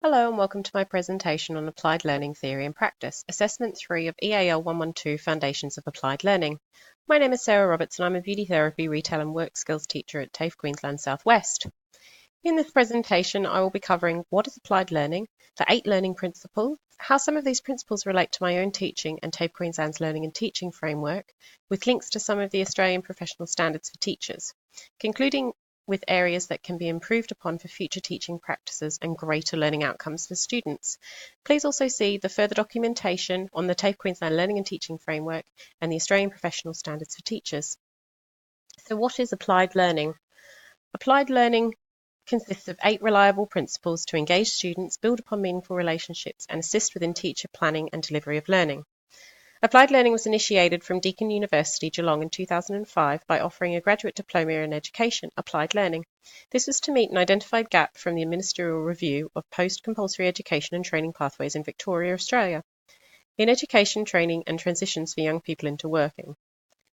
Hello and welcome to my presentation on Applied Learning Theory and Practice, Assessment 3 of EAL112 Foundations of Applied Learning. My name is Sarah Roberts and I'm a Beauty Therapy, Retail and Work Skills teacher at TAFE Queensland South West. In this presentation, I will be covering what is applied learning, the 8 learning principles, how some of these principles relate to my own teaching and TAFE Queensland's learning and teaching framework, with links to some of the Australian professional standards for teachers, concluding with areas that can be improved upon for future teaching practices and greater learning outcomes for students. Please also see the further documentation on the TAFE Queensland Learning and Teaching Framework and the Australian Professional Standards for Teachers. So what is applied learning? Applied learning consists of 8 reliable principles to engage students, build upon meaningful relationships, and assist within teacher planning and delivery of learning. Applied learning was initiated from Deakin University, Geelong in 2005 by offering a graduate diploma in education, applied learning. This was to meet an identified gap from the Ministerial Review of Post-Compulsory Education and Training Pathways in Victoria, Australia, in education, training and transitions for young people into working.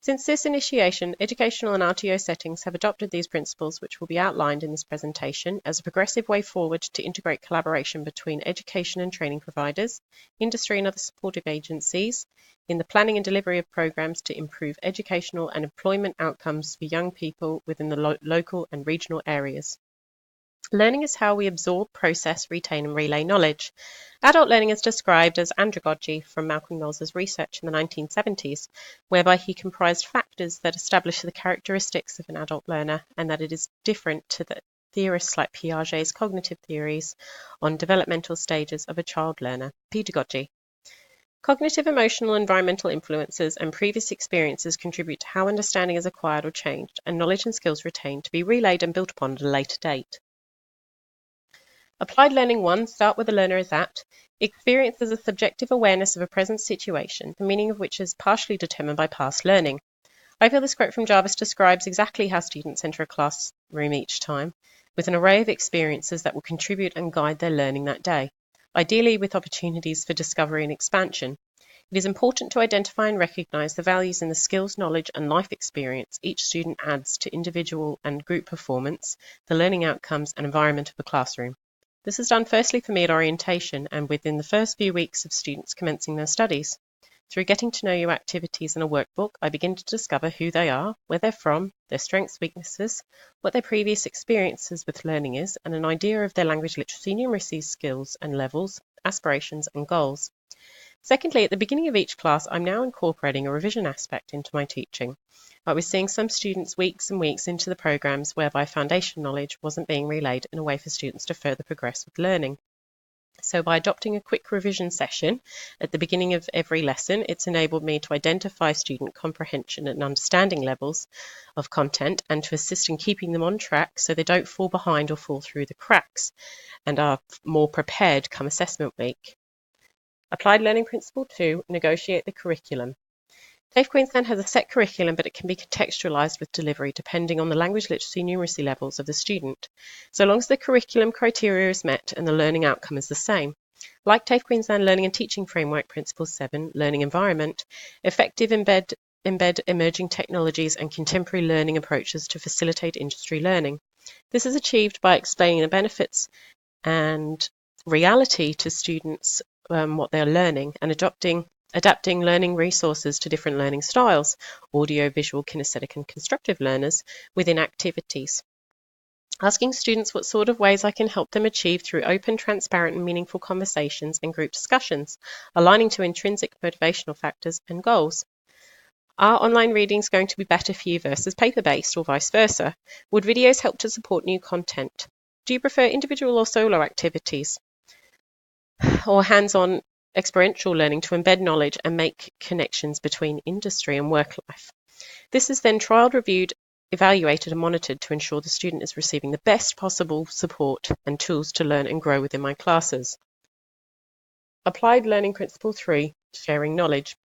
Since this initiation, educational and RTO settings have adopted these principles, which will be outlined in this presentation, as a progressive way forward to integrate collaboration between education and training providers, industry and other supportive agencies, in the planning and delivery of programs to improve educational and employment outcomes for young people within the local and regional areas. Learning is how we absorb, process, retain and relay knowledge. Adult learning is described as andragogy from Malcolm Knowles' research in the 1970s, whereby he comprised factors that establish the characteristics of an adult learner and that it is different to the theorists like Piaget's cognitive theories on developmental stages of a child learner, pedagogy. Cognitive, emotional, environmental influences and previous experiences contribute to how understanding is acquired or changed and knowledge and skills retained to be relayed and built upon at a later date. Applied Learning 1, start where the learner is at, experiences a subjective awareness of a present situation, the meaning of which is partially determined by past learning. I feel this quote from Jarvis describes exactly how students enter a classroom each time, with an array of experiences that will contribute and guide their learning that day, ideally with opportunities for discovery and expansion. It is important to identify and recognise the values in the skills, knowledge and life experience each student adds to individual and group performance, the learning outcomes and environment of the classroom. This is done firstly for me at orientation and within the first few weeks of students commencing their studies. Through getting to know you activities in a workbook, I begin to discover who they are, where they're from, their strengths, weaknesses, what their previous experiences with learning is, and an idea of their language literacy numeracy skills and levels, aspirations and goals. Secondly, at the beginning of each class, I'm now incorporating a revision aspect into my teaching. I was seeing some students weeks and weeks into the programs whereby foundation knowledge wasn't being relayed in a way for students to further progress with learning. So by adopting a quick revision session at the beginning of every lesson, it's enabled me to identify student comprehension and understanding levels of content and to assist in keeping them on track so they don't fall behind or fall through the cracks and are more prepared come assessment week. Applied Learning Principle 2, negotiate the curriculum. TAFE Queensland has a set curriculum, but it can be contextualised with delivery depending on the language literacy numeracy levels of the student, so long as the curriculum criteria is met and the learning outcome is the same. Like TAFE Queensland Learning and Teaching Framework Principle 7, Learning Environment, effective embed emerging technologies and contemporary learning approaches to facilitate industry learning. This is achieved by explaining the benefits and reality to students what they're learning and adapting learning resources to different learning styles, audio, visual, kinesthetic and constructive learners within activities. Asking students what sort of ways I can help them achieve through open, transparent and meaningful conversations and group discussions, aligning to intrinsic motivational factors and goals. Are online readings going to be better for you versus paper-based or vice versa? Would videos help to support new content? Do you prefer individual or solo activities or hands-on experiential learning to embed knowledge and make connections between industry and work life? This is then trialled, reviewed, evaluated and monitored to ensure the student is receiving the best possible support and tools to learn and grow within my classes. Applied Learning Principle 3, sharing knowledge.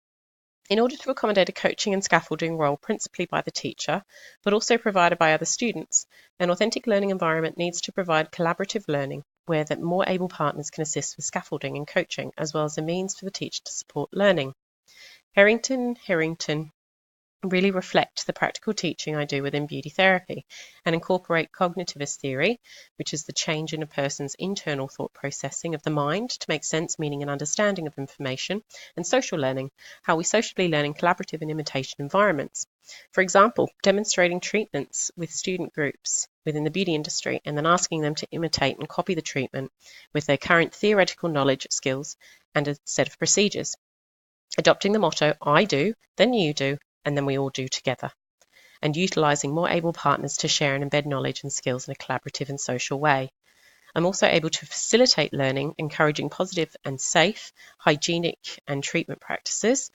In order to accommodate a coaching and scaffolding role principally by the teacher, but also provided by other students, an authentic learning environment needs to provide collaborative learning where the more able partners can assist with scaffolding and coaching, as well as a means for the teacher to support learning. Herrington, really reflect the practical teaching I do within beauty therapy and incorporate cognitivist theory, which is the change in a person's internal thought processing of the mind to make sense, meaning, and understanding of information, and social learning, how we socially learn in collaborative and imitation environments. For example, demonstrating treatments with student groups within the beauty industry and then asking them to imitate and copy the treatment with their current theoretical knowledge, skills, and a set of procedures. Adopting the motto, I do, then you do, and then we all do together, and utilising more able partners to share and embed knowledge and skills in a collaborative and social way. I'm also able to facilitate learning, encouraging positive and safe, hygienic and treatment practices,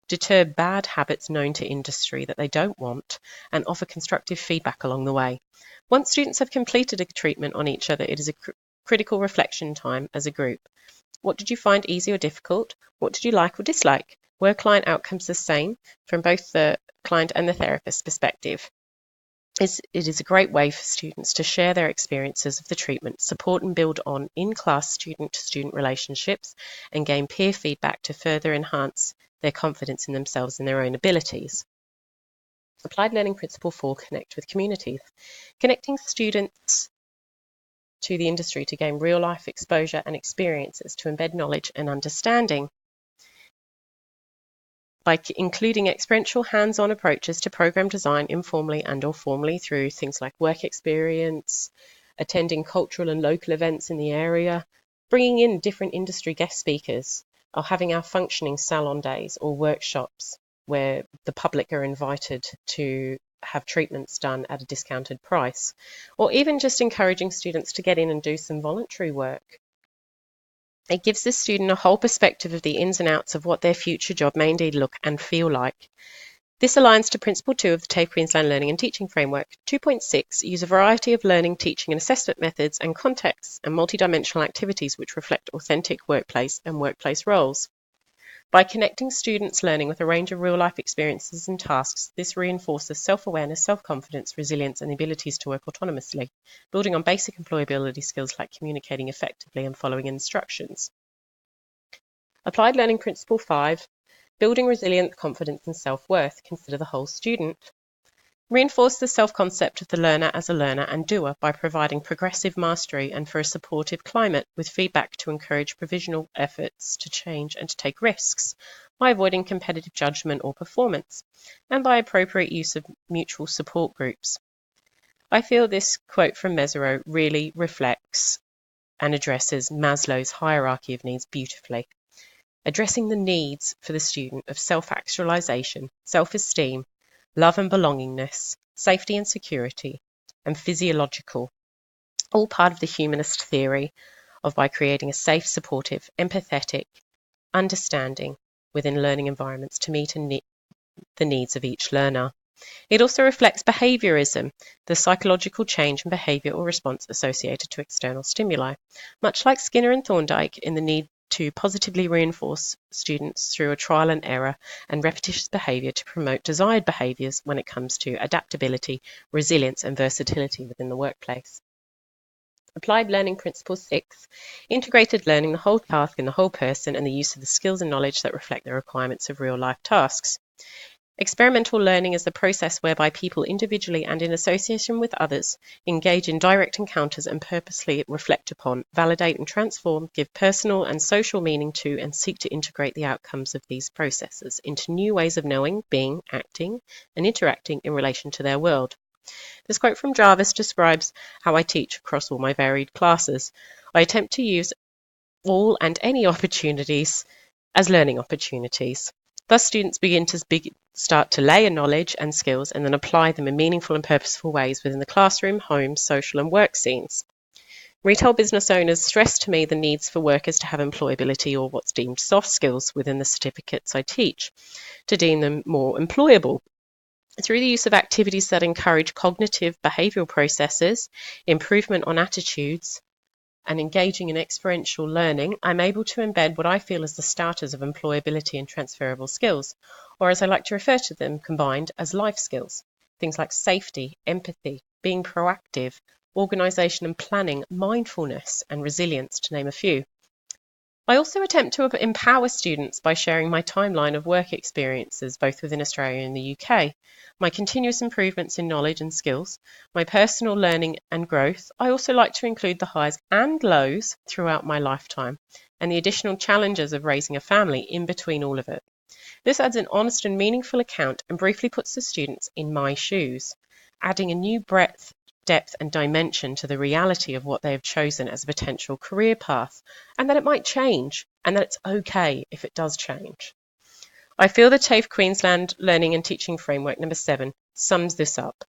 deter bad habits known to industry that they don't want, and offer constructive feedback along the way. Once students have completed a treatment on each other, it is a critical reflection time as a group. What did you find easy or difficult? What did you like or dislike? Were client outcomes the same from both the client and the therapist's perspective? It is a great way for students to share their experiences of the treatment, support and build on in-class student-to-student relationships, and gain peer feedback to further enhance their confidence in themselves and their own abilities. Applied Learning Principle 4, connect with communities. Connecting students to the industry to gain real-life exposure and experiences to embed knowledge and understanding. By including experiential hands-on approaches to program design informally and or formally through things like work experience, attending cultural and local events in the area, bringing in different industry guest speakers, or having our functioning salon days or workshops where the public are invited to have treatments done at a discounted price, or even just encouraging students to get in and do some voluntary work. It gives the student a whole perspective of the ins and outs of what their future job may indeed look and feel like. This aligns to Principle 2 of the TAFE Queensland Learning and Teaching Framework. 2.6 use a variety of learning, teaching and assessment methods and contexts and multidimensional activities which reflect authentic workplace and workplace roles. By connecting students' learning with a range of real-life experiences and tasks, this reinforces self-awareness, self-confidence, resilience, and the abilities to work autonomously, building on basic employability skills like communicating effectively and following instructions. Applied Learning Principle 5, building resilience, confidence, and self-worth. Consider the whole student. Reinforce the self-concept of the learner as a learner and doer by providing progressive mastery and for a supportive climate with feedback to encourage provisional efforts to change and to take risks by avoiding competitive judgment or performance and by appropriate use of mutual support groups. I feel this quote from Mezirow really reflects and addresses Maslow's hierarchy of needs beautifully, addressing the needs for the student of self-actualization, self-esteem, love and belongingness, safety and security, and physiological, all part of the humanist theory of by creating a safe, supportive, empathetic, understanding within learning environments to meet the needs of each learner. It also reflects behaviorism, the psychological change in behavior or response associated to external stimuli. Much like Skinner and Thorndike in the need to positively reinforce students through a trial and error and repetitious behaviour to promote desired behaviours when it comes to adaptability, resilience and versatility within the workplace. Applied Learning Principle 6, integrated learning, the whole task and the whole person, and the use of the skills and knowledge that reflect the requirements of real-life tasks. Experimental learning is the process whereby people individually and in association with others engage in direct encounters and purposely reflect upon, validate and transform, give personal and social meaning to, and seek to integrate the outcomes of these processes into new ways of knowing, being, acting, and interacting in relation to their world. This quote from Jarvis describes how I teach across all my varied classes. I attempt to use all and any opportunities as learning opportunities. Thus, students begin to start to layer knowledge and skills and then apply them in meaningful and purposeful ways within the classroom, home, social and work scenes. Retail business owners stress to me the needs for workers to have employability or what's deemed soft skills within the certificates I teach to deem them more employable. Through the use of activities that encourage cognitive behavioural processes, improvement on attitudes, and engaging in experiential learning, I'm able to embed what I feel as the starters of employability and transferable skills, or as I like to refer to them, combined as life skills. Things like safety, empathy, being proactive, organisation and planning, mindfulness and resilience, to name a few. I also attempt to empower students by sharing my timeline of work experiences, both within Australia and the UK, my continuous improvements in knowledge and skills, my personal learning and growth. I also like to include the highs and lows throughout my lifetime, and the additional challenges of raising a family in between all of it. This adds an honest and meaningful account and briefly puts the students in my shoes, adding a new breadth, depth and dimension to the reality of what they have chosen as a potential career path, and that it might change, and that it's okay if it does change. I feel the TAFE Queensland Learning and Teaching Framework number 7 sums this up.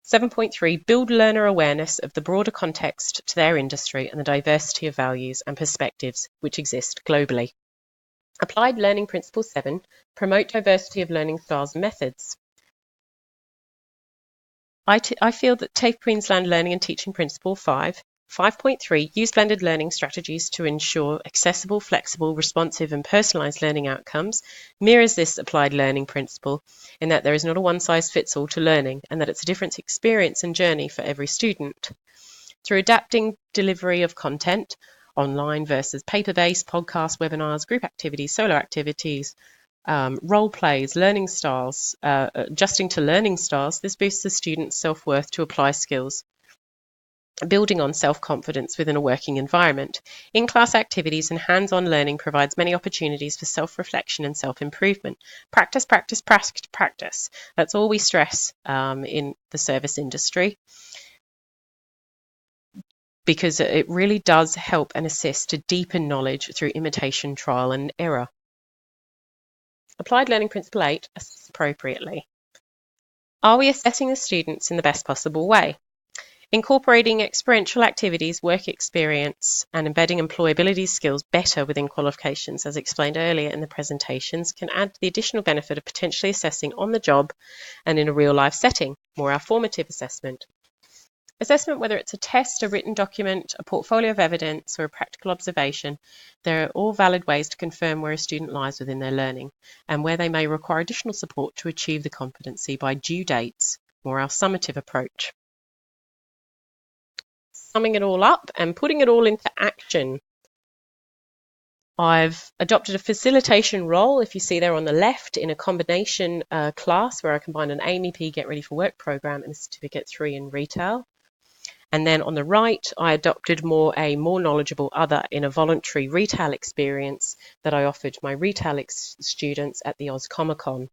7.3 Build learner awareness of the broader context to their industry and the diversity of values and perspectives which exist globally. Applied Learning Principle 7 Promote diversity of learning styles and methods. I feel that TAFE Queensland Learning and Teaching Principle 5.3 Use blended learning strategies to ensure accessible, flexible, responsive and personalised learning outcomes mirrors this applied learning principle in that there is not a one-size-fits-all to learning and that it's a different experience and journey for every student. Through adapting delivery of content, online versus paper-based, podcasts, webinars, group activities, solo activities, role plays, learning styles, adjusting to learning styles, this boosts the student's self-worth to apply skills, building on self-confidence within a working environment. In-class activities and hands-on learning provides many opportunities for self-reflection and self-improvement. Practice, practice, practice. That's all we stress in the service industry, because it really does help and assist to deepen knowledge through imitation, trial and error. Applied Learning Principle 8, assess appropriately. Are we assessing the students in the best possible way? Incorporating experiential activities, work experience, and embedding employability skills better within qualifications, as explained earlier in the presentations, can add the additional benefit of potentially assessing on the job and in a real-life setting, more our formative assessment. Assessment, whether it's a test, a written document, a portfolio of evidence, or a practical observation, there are all valid ways to confirm where a student lies within their learning and where they may require additional support to achieve the competency by due dates, more our summative approach. Summing it all up and putting it all into action. I've adopted a facilitation role, if you see there on the left, in a combination class where I combine an AMEP Get Ready for Work program and a Certificate 3 in retail. And then on the right, I adopted a more knowledgeable other in a voluntary retail experience that I offered my retail students at the Oz Comic-Con.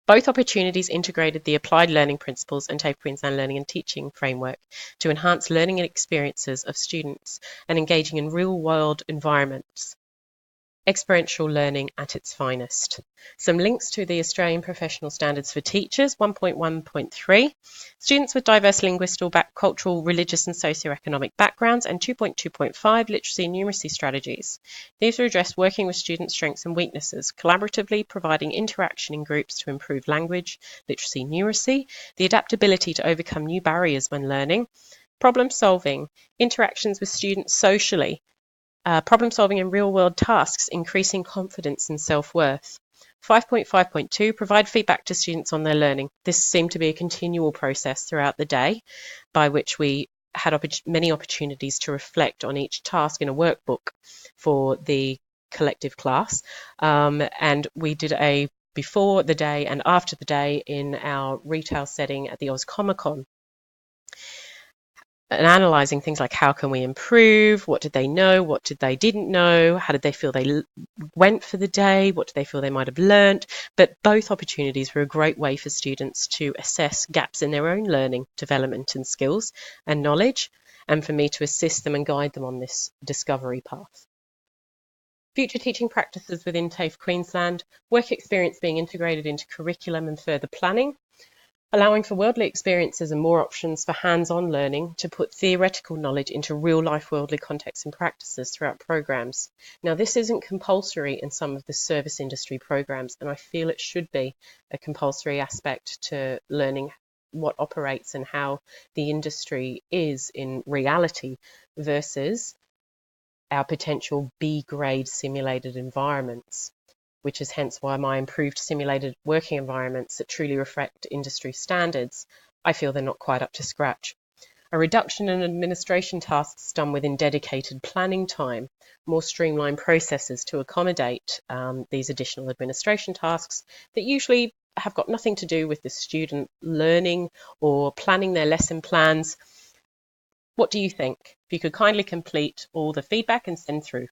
Both opportunities integrated the applied learning principles and TAFE Queensland Learning and Teaching Framework to enhance learning and experiences of students and engaging in real-world environments. Experiential learning at its finest. Some links to the Australian Professional Standards for Teachers, 1.1.3, students with diverse linguistic, cultural, religious and socioeconomic backgrounds, and 2.2.5, literacy and numeracy strategies. These are addressed working with students' strengths and weaknesses, collaboratively providing interaction in groups to improve language, literacy, numeracy, the adaptability to overcome new barriers when learning, problem solving, interactions with students socially, problem solving in real-world tasks, increasing confidence and self-worth. 5.5.2, provide feedback to students on their learning. This seemed to be a continual process throughout the day, by which we had many opportunities to reflect on each task in a workbook for the collective class. And we did a before the day and after the day in our retail setting at the Oz Comic-Con. And analysing things like how can we improve, what did they know, what did they didn't know, how did they feel they went for the day, what did they feel they might have learnt. But both opportunities were a great way for students to assess gaps in their own learning, development and skills and knowledge, and for me to assist them and guide them on this discovery path. Future teaching practices within TAFE Queensland, work experience being integrated into curriculum and further planning, allowing for worldly experiences and more options for hands-on learning to put theoretical knowledge into real-life worldly contexts and practices throughout programs. Now, this isn't compulsory in some of the service industry programs, and I feel it should be a compulsory aspect to learning what operates and how the industry is in reality versus our potential B-grade simulated environments, which is hence why my improved simulated working environments that truly reflect industry standards, I feel they're not quite up to scratch. a reduction in administration tasks done within dedicated planning time, more streamlined processes to accommodate these additional administration tasks that usually have got nothing to do with the student learning or planning their lesson plans. What do you think? If you could kindly complete all the feedback and send through.